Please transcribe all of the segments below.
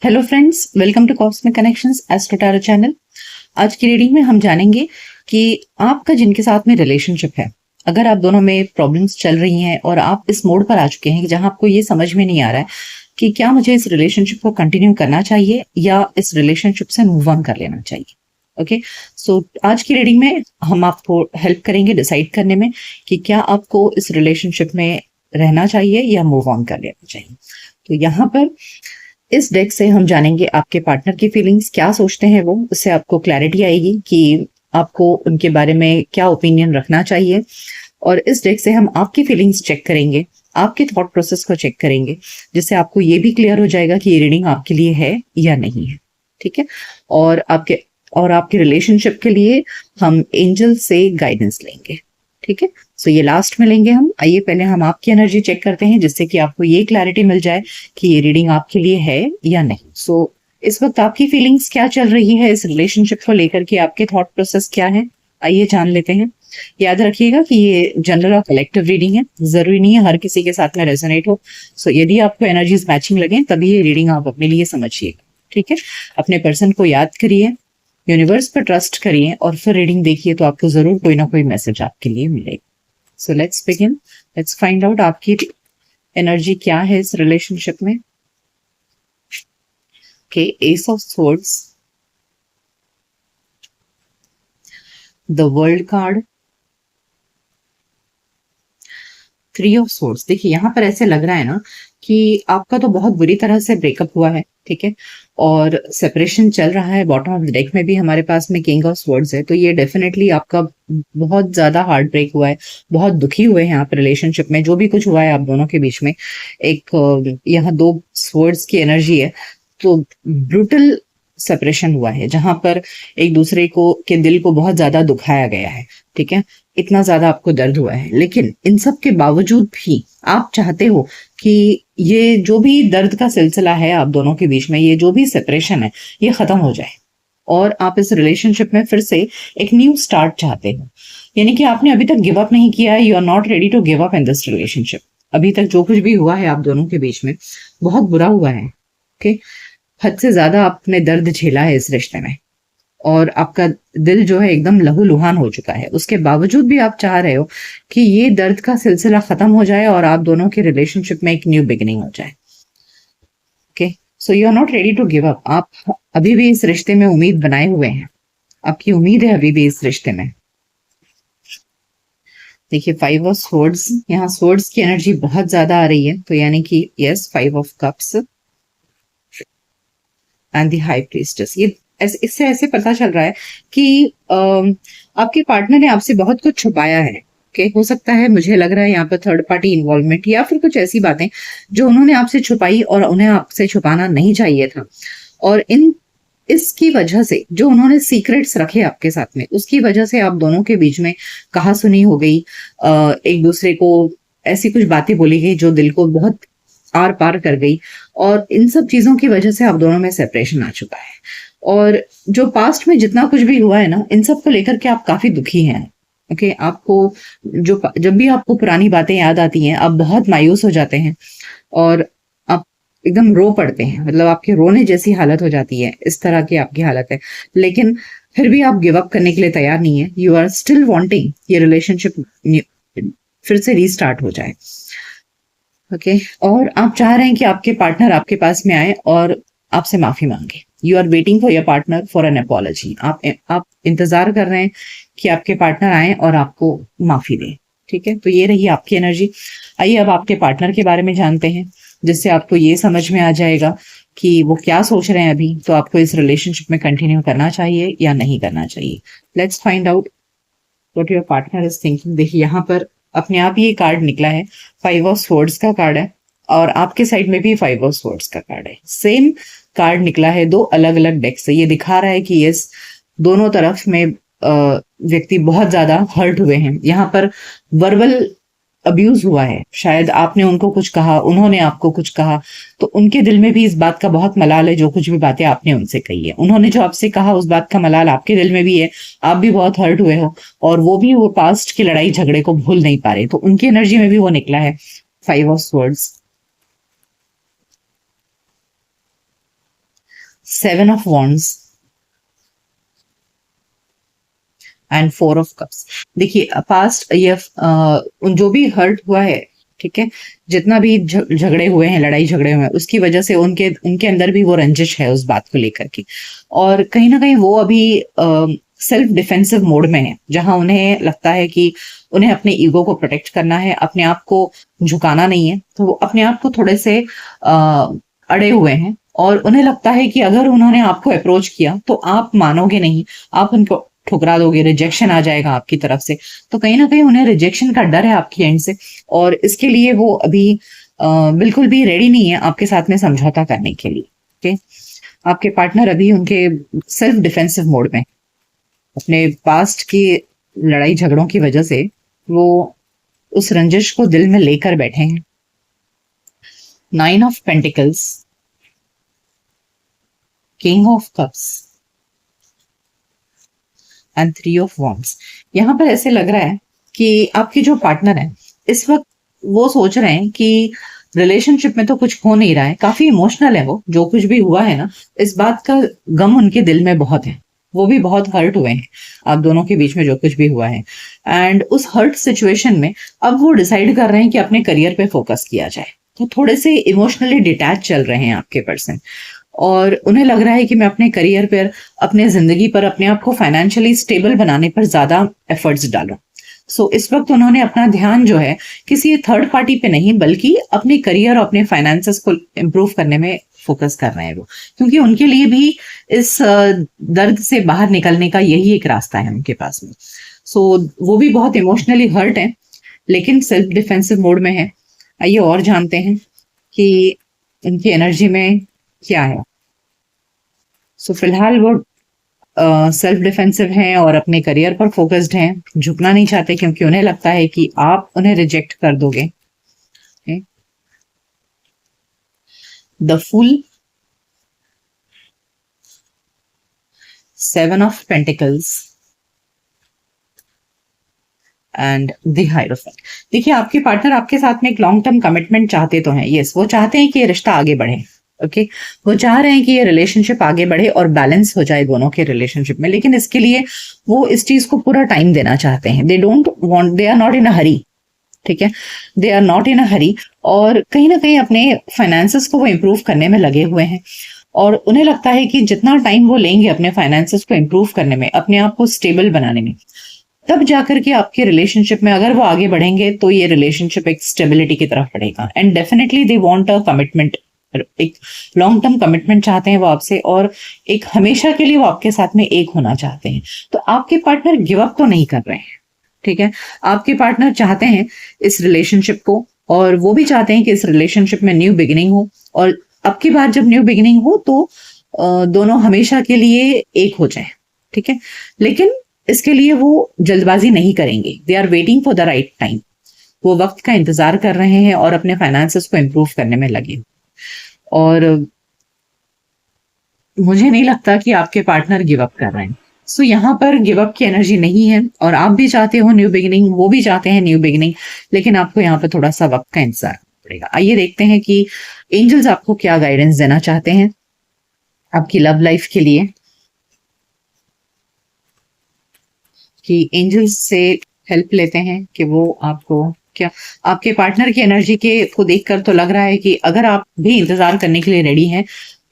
Hello friends, welcome to cosmic connections astro tarot channel. आज की reading में हम जानेंगे कि आपका जिनके साथ में रिलेशनशिप है, अगर आप दोनों में प्रॉब्लम्स चल रही हैं और आप इस मोड पर आ चुके हैं जहां आपको ये समझ में नहीं आ रहा है कि क्या मुझे इस रिलेशनशिप को कंटिन्यू करना चाहिए या इस रिलेशनशिप से मूव ऑन कर लेना चाहिए। ओके, सो आज की रीडिंग में हम आपको हेल्प करेंगे डिसाइड करने में कि क्या आपको इस रिलेशनशिप में रहना चाहिए या मूव ऑन कर लेना चाहिए। तो यहाँ पर इस डेक से हम जानेंगे आपके पार्टनर की फीलिंग्स, क्या सोचते हैं वो, उससे आपको क्लैरिटी आएगी कि आपको उनके बारे में क्या ओपिनियन रखना चाहिए। और इस डेक से हम आपकी फीलिंग्स चेक करेंगे, आपके थॉट प्रोसेस को चेक करेंगे, जिससे आपको ये भी क्लियर हो जाएगा कि ये रीडिंग आपके लिए है या नहीं है। ठीक है, और आपके रिलेशनशिप के लिए हम एंजल से गाइडेंस लेंगे। ठीक है, सो ये लास्ट में लेंगे हम। आइए पहले हम आपकी एनर्जी चेक करते हैं, जिससे कि आपको ये क्लैरिटी मिल जाए कि ये रीडिंग आपके लिए है या नहीं। सो इस वक्त आपकी फीलिंग्स क्या चल रही है इस रिलेशनशिप को लेकर के, आपके थॉट प्रोसेस क्या है, आइए जान लेते हैं। याद रखिएगा कि ये जनरल और कलेक्टिव रीडिंग है, जरूरी नहीं है हर किसी के साथ में रेजोनेट हो। सो यदि आपको एनर्जीज मैचिंग लगे तभी ये रीडिंग आप अपने लिए समझिएगा। ठीक है, अपने पर्सन को याद करिए, यूनिवर्स पर ट्रस्ट करिए और फिर रीडिंग देखिए, तो आपको जरूर कोई ना कोई मैसेज आपके लिए मिलेगा। So let's begin, let's find out आपकी एनर्जी क्या है इस रिलेशनशिप में। Okay, S of swords, the world card, three of swords. देखिए यहाँ पर ऐसे लग रहा है ना कि आपका तो बहुत बुरी तरह से ब्रेकअप हुआ है, ठीक है, और सेपरेशन चल रहा है। बॉटम ऑफ द डेक में भी हमारे पास में किंग ऑफ स्वॉर्ड्स है, तो ये डेफिनेटली आपका बहुत ज्यादा हार्ट ब्रेक हुआ है, बहुत दुखी हुए हैं आप रिलेशनशिप में। जो भी कुछ हुआ है आप दोनों के बीच में, एक यहाँ दो स्वॉर्ड्स की एनर्जी है, तो ब्रूटल सेपरेशन हुआ है जहां पर एक दूसरे को के दिल को बहुत ज्यादा दुखाया गया है। ठीक है, इतना ज्यादा आपको दर्द हुआ है, लेकिन इन सब के बावजूद भी आप चाहते हो कि ये जो भी दर्द का सिलसिला है आप दोनों के बीच में, ये जो भी सेपरेशन है, ये खत्म हो जाए और आप इस रिलेशनशिप में फिर से एक न्यू स्टार्ट चाहते हो। यानी कि आपने अभी तक गिव अप नहीं किया है, you are not ready to give up in this relationship. अभी तक जो कुछ भी हुआ है आप दोनों के बीच में बहुत बुरा हुआ है। ओके, हद से ज्यादा आपने दर्द झेला है इस रिश्ते में और आपका दिल जो है एकदम लहूलुहान हो चुका है। उसके बावजूद भी आप चाह रहे हो कि ये दर्द का सिलसिला खत्म हो जाए और आप दोनों के रिलेशनशिप में एक न्यू बिगिनिंग हो जाए। Okay, so you are not ready to give up. आप अभी भी इस रिश्ते में उम्मीद बनाए हुए हैं, आपकी उम्मीद है अभी भी इस रिश्ते में। देखिए फाइव ऑफ स्वॉर्ड्स, यहाँ स्वॉर्ड्स की एनर्जी बहुत ज्यादा आ रही है, तो यानी कि yes, five of cups and the high priestess. ये इससे ऐसे पता चल रहा है कि आपके पार्टनर ने आपसे बहुत कुछ छुपाया है। ओके, हो सकता है, मुझे लग रहा है यहाँ पर थर्ड पार्टी इन्वॉल्वमेंट या फिर कुछ ऐसी बातें जो उन्होंने आपसे छुपाई और उन्हें आपसे छुपाना नहीं चाहिए था। और इसकी वजह से जो उन्होंने सीक्रेट्स रखे आपके साथ में, उसकी वजह से आप दोनों के बीच में कहा सुनी हो गई। एक दूसरे को ऐसी कुछ बातें बोली गई जो दिल को बहुत आर पार कर गई, और इन सब चीजों की वजह से आप दोनों में सेपरेशन आ चुका है। और जो पास्ट में जितना कुछ भी हुआ है ना, इन सब को लेकर के आप काफी दुखी हैं। ओके, आपको जब भी आपको पुरानी बातें याद आती हैं आप बहुत मायूस हो जाते हैं और आप एकदम रो पड़ते हैं, मतलब आपके रोने जैसी हालत हो जाती है, इस तरह की आपकी हालत है। लेकिन फिर भी आप गिव अप करने के लिए तैयार नहीं है, यू आर स्टिल वांटिंग ये रिलेशनशिप फिर से रीस्टार्ट हो जाए। ओके, और आप चाह रहे हैं कि आपके पार्टनर आपके पास में आए और आपसे माफी मांगे। You are waiting for your partner for an apology. आप इंतजार कर रहे हैं कि आपके पार्टनर आए और आपको माफी दें। ठीक है, तो ये रही आपकी एनर्जी। आइए अब आपके पार्टनर के बारे में जानते हैं, जिससे आपको ये समझ में आ जाएगा कि वो क्या सोच रहे हैं अभी, तो आपको इस रिलेशनशिप में कंटिन्यू करना चाहिए या नहीं करना चाहिए। Let's find out what your partner is thinking. देखिए यहाँ पर अपने आप ही ये कार्ड निकला है, फाइव ऑफ स्वॉर्ड्स का कार्ड है, और आपके साइड में भी फाइव ऑफ स्वॉर्ड्स का कार्ड है। सेम कार्ड निकला है दो अलग अलग डेक से। ये दिखा रहा है कि यस, दोनों तरफ में व्यक्ति बहुत ज्यादा हर्ट हुए हैं। यहाँ पर वर्बल अब्यूज हुआ है, शायद आपने उनको कुछ कहा, उन्होंने आपको कुछ कहा, तो उनके दिल में भी इस बात का बहुत मलाल है। जो कुछ भी बातें आपने उनसे कही है, उन्होंने जो आपसे कहा, उस बात का मलाल आपके दिल में भी है। आप भी बहुत हर्ट हुए हो और वो भी वो पास्ट की लड़ाई झगड़े को भूल नहीं पा रहे, तो उनकी एनर्जी में भी वो निकला है five of swords. Seven of wands and four of cups. देखिए पास्ट ये जो भी हर्ट हुआ है, ठीक है, जितना भी झगड़े हुए हैं, लड़ाई झगड़े हुए हैं, उसकी वजह से उनके उनके अंदर भी वो रंजिश है उस बात को लेकर के। और कहीं ना कहीं वो अभी सेल्फ डिफेंसिव मोड में है, जहां उन्हें लगता है कि उन्हें अपने ईगो को प्रोटेक्ट करना है, अपने आप को झुकाना नहीं है, तो वो अपने आप को थोड़े से अड़े हुए हैं। और उन्हें लगता है कि अगर उन्होंने आपको अप्रोच किया तो आप मानोगे नहीं, आप उनको ठुकरा दोगे, रिजेक्शन आ जाएगा आपकी तरफ से। तो कहीं ना कहीं उन्हें रिजेक्शन का डर है आपकी एंड से, और इसके लिए वो अभी बिल्कुल भी रेडी नहीं है आपके साथ में समझौता करने के लिए। ओके, आपके पार्टनर अभी उनके सेल्फ डिफेंसिव मोड में, अपने पास्ट की लड़ाई झगड़ों की वजह से वो उस रंजिश को दिल में लेकर बैठे हैं। Nine of pentacles, king of cups and three of wands. यहाँ पर ऐसे लग रहा है कि आपके जो पार्टनर है इस वक्त वो सोच रहे हैं कि रिलेशनशिप में तो कुछ हो नहीं रहा है, काफी इमोशनल है वो, जो कुछ भी हुआ है ना, इस बात का गम उनके दिल में बहुत है, वो भी बहुत हर्ट हुए हैं आप दोनों के बीच में जो कुछ भी हुआ है। एंड उस हर्ट सिचुएशन में अब वो डिसाइड कर रहे हैं कि अपने करियर पे फोकस किया जाए, तो थोड़े से इमोशनली डिटैच चल रहे हैं आपके पर्सन। और उन्हें लग रहा है कि मैं अपने करियर पर, अपने जिंदगी पर, अपने आप को फाइनेंशियली स्टेबल बनाने पर ज्यादा एफर्ट्स डालूं। सो इस वक्त उन्होंने अपना ध्यान जो है किसी थर्ड पार्टी पे नहीं, बल्कि अपने करियर और अपने फाइनेंसेस को इम्प्रूव करने में फोकस कर रहे हैं वो, क्योंकि उनके लिए भी इस दर्द से बाहर निकलने का यही एक रास्ता है उनके पास में। सो वो भी बहुत इमोशनली हर्ट है, लेकिन सेल्फ डिफेंसिव मोड में है। आइए और जानते हैं कि उनकी एनर्जी में क्या है। सो फिलहाल वो सेल्फ डिफेंसिव हैं और अपने करियर पर फोकस्ड हैं, झुकना नहीं चाहते क्योंकि उन्हें लगता है कि आप उन्हें रिजेक्ट कर दोगे। The fool, seven of pentacles and the hierophant. देखिए आपके पार्टनर आपके साथ में एक लॉन्ग टर्म कमिटमेंट चाहते तो हैं, यस, वो चाहते हैं कि ये रिश्ता आगे बढ़े। ओके, वो चाह रहे हैं कि ये रिलेशनशिप आगे बढ़े और बैलेंस हो जाए दोनों के रिलेशनशिप में, लेकिन इसके लिए वो इस चीज को पूरा टाइम देना चाहते हैं। They don't want, they are not in a hurry, ठीक है, दे आर नॉट इन अ हरी। और कहीं ना कहीं अपने फाइनेंसेस को वो इम्प्रूव करने में लगे हुए हैं, और उन्हें लगता है कि जितना टाइम वो लेंगे अपने फाइनेंसेस को इम्प्रूव करने में, अपने आप को स्टेबल बनाने में, तब जाकर के आपके रिलेशनशिप में अगर वो आगे बढ़ेंगे तो ये रिलेशनशिप एक स्टेबिलिटी की तरफ बढ़ेगा। And definitely they want a commitment, एक लॉन्ग टर्म कमिटमेंट चाहते हैं वो आपसे, और एक हमेशा के लिए वो आपके साथ में एक होना चाहते हैं। तो आपके पार्टनर गिव अप तो नहीं कर रहे हैं, ठीक है, आपके पार्टनर चाहते हैं इस रिलेशनशिप को, और वो भी चाहते हैं कि इस रिलेशनशिप में न्यू बिगिनिंग हो, और अब की बार जब न्यू बिगिनिंग हो तो दोनों हमेशा के लिए एक हो जाए, ठीक है। लेकिन इसके लिए वो जल्दबाजी नहीं करेंगे, they are waiting for the right time, वो वक्त का इंतजार कर रहे हैं और अपने फाइनेंसेस को इम्प्रूव करने में लगे। और मुझे नहीं लगता कि आपके पार्टनर गिव अप कर रहे हैं। सो यहाँ पर गिव अप की एनर्जी नहीं है, और आप भी चाहते हो न्यू बिगिनिंग, वो भी चाहते हैं न्यू बिगिनिंग, लेकिन आपको यहाँ पर थोड़ा सा वक्त का इंतजार पड़ेगा। आइए देखते हैं कि एंजल्स आपको क्या गाइडेंस देना चाहते हैं आपकी लव लाइफ के लिए, कि एंजल्स से हेल्प लेते हैं कि वो आपको क्या, आपके पार्टनर की एनर्जी के को देखकर तो लग रहा है कि अगर आप भी इंतजार करने के लिए रेडी हैं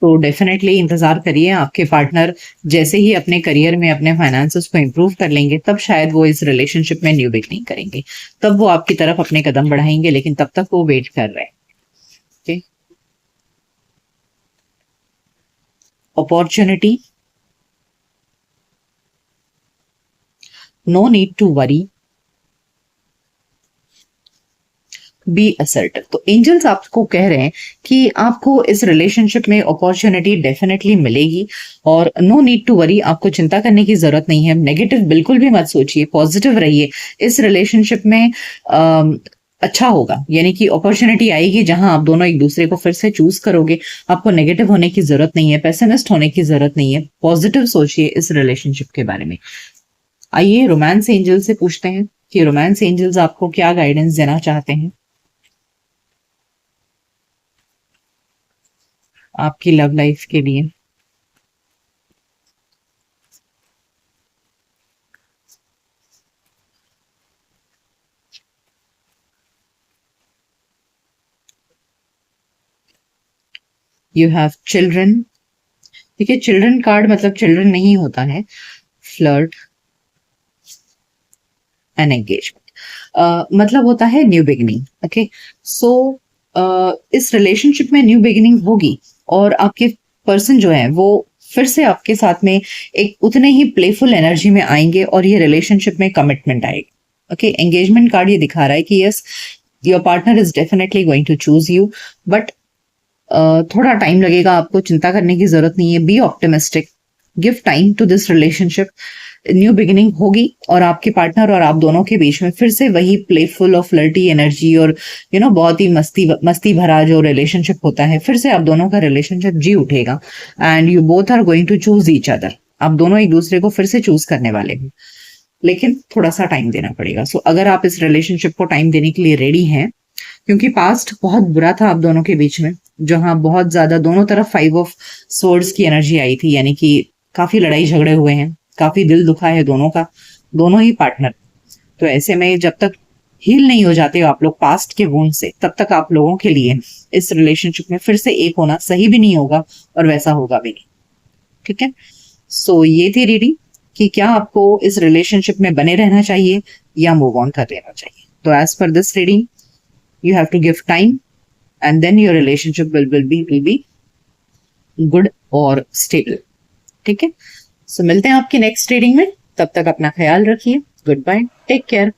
तो डेफिनेटली इंतजार करिए। आपके पार्टनर जैसे ही अपने करियर में अपने फाइनेंसेस को इम्प्रूव कर लेंगे, तब शायद वो इस रिलेशनशिप में न्यू बिगनिंग करेंगे, तब वो आपकी तरफ अपने कदम बढ़ाएंगे, लेकिन तब तक वो वेट कर रहे हैं। Okay, opportunity, no need to worry, be assertive. तो एंजल्स आपको कह रहे हैं कि आपको इस रिलेशनशिप में अपॉर्चुनिटी डेफिनेटली मिलेगी, और नो नीड टू वरी, आपको चिंता करने की जरूरत नहीं है। नेगेटिव बिल्कुल भी मत सोचिए, पॉजिटिव रहिए। इस रिलेशनशिप में अच्छा होगा, यानी कि अपॉर्चुनिटी आएगी जहां आप दोनों एक दूसरे को फिर से चूज करोगे। आपको नेगेटिव होने की जरूरत नहीं है, पेसिमिस्ट होने की जरूरत नहीं है, पॉजिटिव सोचिए इस रिलेशनशिप के बारे में। आइए रोमांस एंजल से पूछते हैं कि रोमांस एंजल्स आपको क्या गाइडेंस देना चाहते हैं आपकी लव लाइफ के लिए। You have children. ठीक है, चिल्ड्रन कार्ड मतलब चिल्ड्रन नहीं होता है, फ्लर्ट एंड एंगेजमेंट मतलब होता है न्यू बिगिनिंग। ओके, सो इस रिलेशनशिप में न्यू बिगिनिंग होगी और आपके पर्सन जो है वो फिर से आपके साथ में एक उतने ही प्लेफुल एनर्जी में आएंगे और ये रिलेशनशिप में कमिटमेंट आएगी। ओके, एंगेजमेंट कार्ड ये दिखा रहा है कि yes, your partner is definitely going to choose you, but थोड़ा टाइम लगेगा, आपको चिंता करने की जरूरत नहीं है। Be optimistic, give time to this relationship. New beginning होगी और आपके पार्टनर और आप दोनों के बीच में फिर से वही प्लेफुल और फ्लर्टी एनर्जी और बहुत ही मस्ती मस्ती भरा जो रिलेशनशिप होता है, फिर से आप दोनों का रिलेशनशिप जी उठेगा and you both are going to choose each other. आप दोनों एक दूसरे को फिर से चूज करने वाले हैं, लेकिन थोड़ा सा टाइम देना पड़ेगा। सो अगर आप इस रिलेशनशिप को टाइम देने के लिए रेडी हैं, क्योंकि पास्ट बहुत बुरा था आप दोनों के बीच में, जहां बहुत ज्यादा दोनों तरफ 5 ऑफ सोर्ड्स की एनर्जी आई थी, यानी कि काफी लड़ाई झगड़े हुए हैं, काफी दिल दुखा है दोनों का, दोनों ही पार्टनर। तो ऐसे में जब तक हील नहीं हो जाते हो आप लोग पास्ट के वुंड से, तब तक आप लोगों के लिए इस रिलेशनशिप में फिर से एक होना सही भी नहीं होगा और वैसा होगा भी नहीं। ठीक है, सो ये थी रीडिंग कि क्या आपको इस रिलेशनशिप में बने रहना चाहिए या मूव ऑन कर लेना चाहिए। तो as per this reading you have to give time and then your relationship will be good और stable। ठीक है, सो मिलते हैं आपकी नेक्स्ट रीडिंग में, तब तक अपना ख्याल रखिए। Goodbye, take care.